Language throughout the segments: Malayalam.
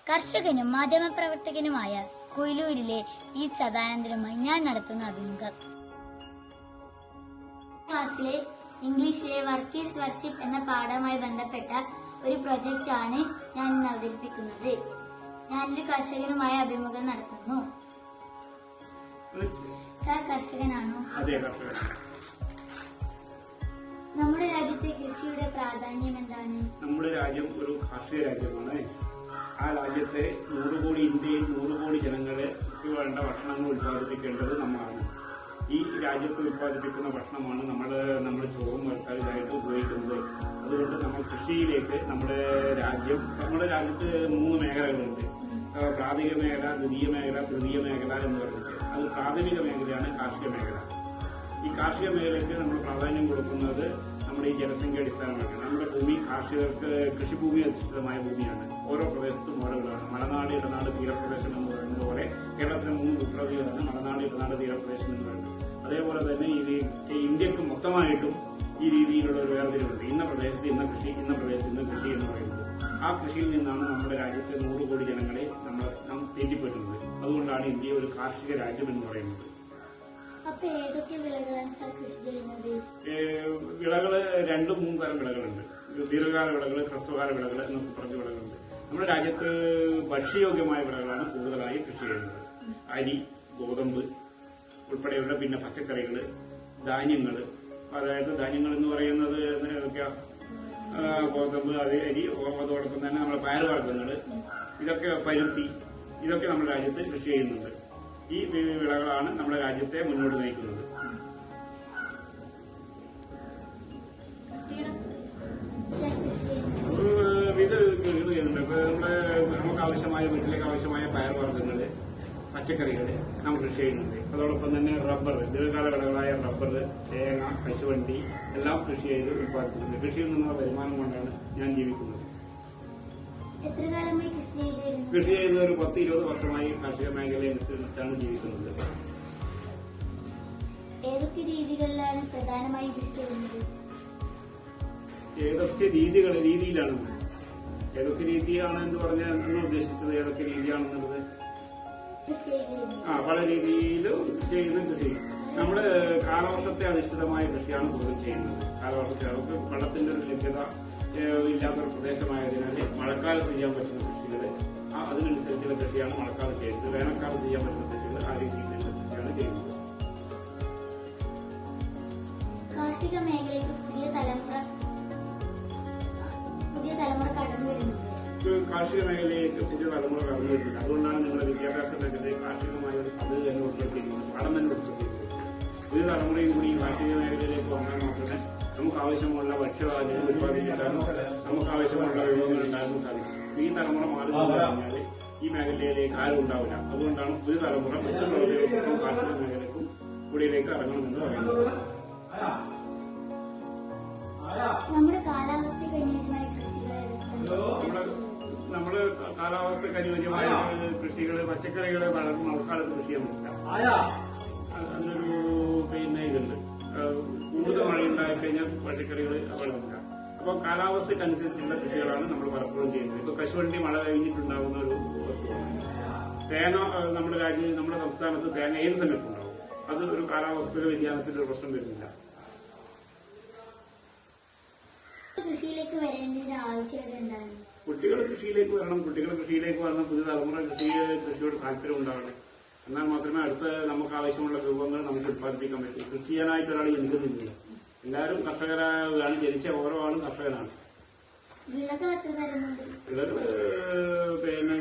കർഷകനും മാധ്യമപ്രവർത്തകനുമായ കൊയിലൂരിലെ ഈ സദാനന്ദനുമായി ഞാൻ നടത്തുന്ന അഭിമുഖം. ക്ലാസ്സിലെ ഇംഗ്ലീഷിലെ വർക്ക് ഈസ് വർഷിപ്പ് എന്ന പാഠവുമായി ബന്ധപ്പെട്ട ഒരു പ്രൊജക്റ്റ് ആണ് ഞാൻ ഇന്ന് അവതരിപ്പിക്കുന്നത്. ഞാനൊരു കർഷകനുമായി അഭിമുഖം നടത്തുന്നു. സാർ കർഷകനാണോ? നമ്മുടെ രാജ്യത്തെ കൃഷിയുടെ പ്രാധാന്യം എന്താണ്? നമ്മുടെ രാജ്യം ഒരു കാർഷിക രാജ്യമാണ്. ആ രാജ്യത്തെ 100 കോടി ഇന്ത്യയിൽ 100 കോടി ജനങ്ങൾക്ക് വേണ്ട ഭക്ഷണങ്ങൾ ഉത്പാദിപ്പിക്കേണ്ടത് നമ്മളാണ്. ഈ രാജ്യത്ത് ഉത്പാദിപ്പിക്കുന്ന ഭക്ഷണമാണ് നമ്മൾ ചോറും ഇതായിട്ട് ഉപയോഗിക്കുന്നത്. അതുകൊണ്ട് നമ്മൾ കൃഷിയിലേക്ക് നമ്മുടെ രാജ്യത്ത് 3 മേഖലകളുണ്ട്. പ്രാഥമിക മേഖല, ദ്വിതീയ മേഖല, തൃതീയ മേഖല എന്ന് പറഞ്ഞിട്ട് അത് പ്രാഥമിക മേഖലയാണ് കാർഷിക മേഖല. ഈ കാർഷിക മേഖലയ്ക്ക് നമ്മൾ പ്രാധാന്യം കൊടുക്കുന്നത് നമ്മുടെ ഈ ജനസംഖ്യ അടിസ്ഥാനമാക്കണം. നമ്മുടെ ഭൂമി കൃഷിഭൂമി അധിഷ്ഠിതമായ ഭൂമിയാണ്. ഓരോ പ്രദേശത്തും ഓരോ വിളവാണ്. മലനാട്, ഇടനാട്, തീരപ്രദേശം എന്ന് പറയുന്നത് പോലെ കേരളത്തിലെ 3 ഭൂപ്രകൃതികളാണ് മലനാട്, ഇടനാട്, തീരപ്രദേശം എന്ന് പറയുന്നത്. അതേപോലെ തന്നെ ഇന്ത്യക്ക് മൊത്തമായിട്ടും ഈ രീതിയിലുള്ള ഒരു വേർതിരിവുണ്ട്. ഇന്ന പ്രദേശത്ത് ഇന്ന കൃഷി, ഇന്ന പ്രദേശത്ത് ഇന്ന കൃഷി എന്ന് പറയുന്നത്. ആ കൃഷിയിൽ നിന്നാണ് നമ്മുടെ രാജ്യത്തെ 100 കോടി ജനങ്ങളെ നാം തീറ്റിപ്പറ്റുന്നത്. അതുകൊണ്ടാണ് ഇന്ത്യ ഒരു കാർഷിക രാജ്യം എന്ന് പറയുന്നത്. വിളകള് 2-3 തരം വിളകളുണ്ട്. ദീർഘകാല വിളകൾ, ഹ്രസ്വകാല വിളകൾ എന്നൊക്കെ പറഞ്ഞ വിളകളുണ്ട്. നമ്മുടെ രാജ്യത്ത് ഭക്ഷ്യയോഗ്യമായ വിളകളാണ് കൂടുതലായി കൃഷി ചെയ്യുന്നത്. അരി, ഗോതമ്പ് ഉൾപ്പെടെയുള്ള പിന്നെ പച്ചക്കറികള്, ധാന്യങ്ങള്. അതായത് ധാന്യങ്ങൾ എന്ന് പറയുന്നത് ഗോതമ്പ്, അരി, അതോടൊപ്പം തന്നെ നമ്മുടെ പയറുവർഗ്ഗങ്ങള്, ഇതൊക്കെ പരുത്തി, ഇതൊക്കെ നമ്മുടെ രാജ്യത്ത് കൃഷി ചെയ്യുന്നുണ്ട്. ഈ വിളകളാണ് നമ്മുടെ രാജ്യത്തെ മുന്നോട്ട് നയിക്കുന്നത്. നമുക്ക് ആവശ്യമായ വീട്ടിലേക്ക് ആവശ്യമായ പയർവർഗ്ഗങ്ങള്, പച്ചക്കറികള് നാം കൃഷി ചെയ്യുന്നുണ്ട്. അതോടൊപ്പം തന്നെ റബ്ബർ, ദീർഘകാല വിളകളായ റബ്ബർ, തേങ്ങ, കശുവണ്ടി എല്ലാം കൃഷി ചെയ്ത് ഉത്പാദിപ്പിക്കുന്നുണ്ട്. കൃഷിയിൽ നിന്നുള്ള വരുമാനം കൊണ്ടാണ് ഞാൻ ജീവിക്കുന്നത്. കൃഷി ചെയ്ത് ഒരു 10-20 വർഷമായി കാർഷിക മേഖലയെ അനുസരിച്ചാണ് ജീവിക്കുന്നത്. ഏതൊക്കെ രീതികളിലാണ് പ്രധാനമായും കൃഷി ചെയ്യുന്നത്? ഏതൊക്കെ രീതിയിലാണ് ഏതൊക്കെ രീതിയാണ് എന്ന് പറഞ്ഞാൽ നിങ്ങൾ ഉദ്ദേശിച്ചത് ഏതൊക്കെ രീതിയാണെന്നുള്ളത്? പല രീതിയിൽ ചെയ്യുന്ന കൃഷി. നമ്മള് കാലവർഷത്തെ അധിഷ്ഠിതമായ കൃഷിയാണ് കൂടുതൽ ചെയ്യുന്നത്. കാലവർഷത്തെ അവർക്ക് വെള്ളത്തിന്റെ ഒരു ലഭ്യത ഇല്ലാത്തൊരു പ്രദേശമായതിനാൽ മഴക്കാലത്ത് ചെയ്യാൻ പറ്റുന്ന കൃഷികള് അതിനനുസരിച്ചുള്ള കൃഷിയാണ് മഴക്കാലത്ത് ചെയ്യുന്നത്. വേനൽക്കാലത്ത് ചെയ്യാൻ പറ്റുന്ന കൃഷികൾ ആ രീതിയിലുള്ള കൃഷിയാണ് ചെയ്യുന്നത്. കാർഷിക മേഖലയ്ക്ക് പുതിയ തലമുറ കടന്നു വരുന്നുണ്ട്. കാർഷിക മേഖലയിലേക്ക് പുതിയ തലമുറ കടന്നു വരുന്നുണ്ട്. അതുകൊണ്ടാണ് നിങ്ങളുടെ വിദ്യാഭ്യാസ മേഖലയിൽ കാർഷികമായ ഒരു പദ്ധതി തന്നെ ഉൾപ്പെടുത്തിയിരിക്കുന്നത്, പഠനം തന്നെ ഉൾപ്പെടുത്തിയിരിക്കുന്നത്. പുതിയ തലമുറയും കൂടി കാർഷിക മേഖലയിലേക്ക് വന്നാൽ മാത്രമേ നമുക്ക് ആവശ്യമുള്ള ഭക്ഷ്യധാന്യം ഉത്പാദിപ്പിക്കാനും നമുക്ക് ആവശ്യമുള്ള വിഭവങ്ങൾ ഉണ്ടാകാനും സാധിക്കും. ഈ തലമുറ മാറി കഴിഞ്ഞാൽ ഈ മേഖലയിലേക്ക് ആരും ഉണ്ടാവില്ല. അതുകൊണ്ടാണ് പുതിയ തലമുറ മറ്റുള്ളവരിലേക്കും കാർഷിക മേഖലയ്ക്കും കൂടിയിലേക്ക് ഇറങ്ങണമെന്ന് പറയുന്നത്. നമ്മുടെ കാലാവസ്ഥയ്ക്ക് അനുയോജ്യമായ നമ്മള് കാലാവസ്ഥയ്ക്ക് അനുയോജ്യമായ കൃഷികള്, പച്ചക്കറികള് മഴക്കാലത്ത് കൃഷി ചെയ്യാൻ പറ്റില്ല. അതിനൊരു ഇതുണ്ട്. കൂടുതൽ മഴയുണ്ടായി കഴിഞ്ഞാൽ പച്ചക്കറികൾ വളരില്ല. അപ്പൊ കാലാവസ്ഥയ്ക്കനുസരിച്ചുള്ള കൃഷികളാണ് നമ്മൾ പലപ്പോഴും ചെയ്യുന്നത്. ഇപ്പൊ കശുവണ്ടി മഴ കഴിഞ്ഞിട്ടുണ്ടാകുന്ന ഒരു വസ്തുവാണ്. തേങ്ങ നമ്മുടെ സംസ്ഥാനത്ത് തേങ്ങ ഏത് സമയത്തുണ്ടാവും. അത് ഒരു കാലാവസ്ഥയുടെ വ്യതിയാനത്തിന്റെ ഒരു പ്രശ്നം വരുന്നില്ല. കൃഷിയിലേക്ക് വരേണ്ട ആവശ്യകത എന്താണ്? കുട്ടികൾ കൃഷിയിലേക്ക് വരണം. പുതിയ തലമുറ കൃഷിയോട് താല്പര്യം ഉണ്ടാവണം. എന്നാൽ മാത്രമേ അടുത്ത നമുക്ക് ആവശ്യമുള്ള വിഭവങ്ങൾ നമുക്ക് ഉത്പാദിപ്പിക്കാൻ പറ്റും. കൃഷി ചെയ്യാനായിട്ട് ഒരാൾ ജനിക്കുന്നില്ല. എല്ലാവരും കർഷകരാണ്. ജനിച്ച ഓരോ ആളും കർഷകനാണ്. വിളകൾ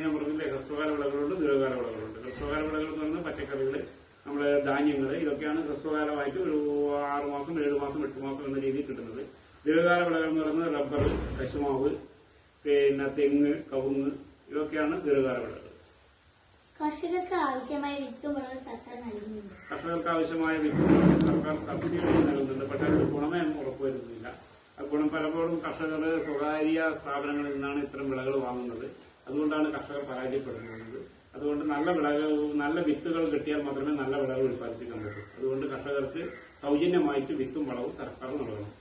ഞാൻ പറഞ്ഞില്ലേ, ഹ്രസ്വകാല വിളകളുണ്ട്, ദീർഘകാല വിളകളുണ്ട്. ഹ്രസ്വകാല വിളകൾ എന്ന് പറഞ്ഞാൽ പച്ചക്കറികള്, നമ്മളെ ധാന്യങ്ങള്, ഇതൊക്കെയാണ് ഹ്രസ്വകാലമായിട്ട് ഒരു 6 മാസം, 7 മാസം, 8 മാസം എന്ന രീതിയിൽ കിട്ടുന്നത്. ദീർഘകാല വിളകൾ എന്ന് പറയുന്നത് റബ്ബർ, കശുമാവ്, തെങ്ങ്, കവുങ്ങ്, ഇതൊക്കെയാണ് ദീർഘകാല വിളകൾ. കർഷകർക്ക് ആവശ്യമായ വിത്തും വളവും സർക്കാർ നൽകുന്നുണ്ട്. കർഷകർക്ക് ആവശ്യമായ വിത്തും സർക്കാർ സബ്സിഡി നൽകുന്നുണ്ട്. പക്ഷേ അതിന്റെ ഗുണമേ ഉറപ്പുവരുന്നില്ല. ആ ഗുണം പലപ്പോഴും കർഷകർ സ്വകാര്യ സ്ഥാപനങ്ങളിൽ നിന്നാണ് ഇത്തരം വിളകൾ വാങ്ങുന്നത്. അതുകൊണ്ടാണ് കർഷകർ പരാജയപ്പെടുന്നത്. അതുകൊണ്ട് നല്ല വിത്തുകൾ കിട്ടിയാൽ മാത്രമേ നല്ല വിളകൾ ഉത്പാദിപ്പിക്കാൻ പറ്റൂ. അതുകൊണ്ട് കർഷകർക്ക് സൗജന്യമായിട്ട് വിത്തും വളവും സർക്കാർ നൽകണം.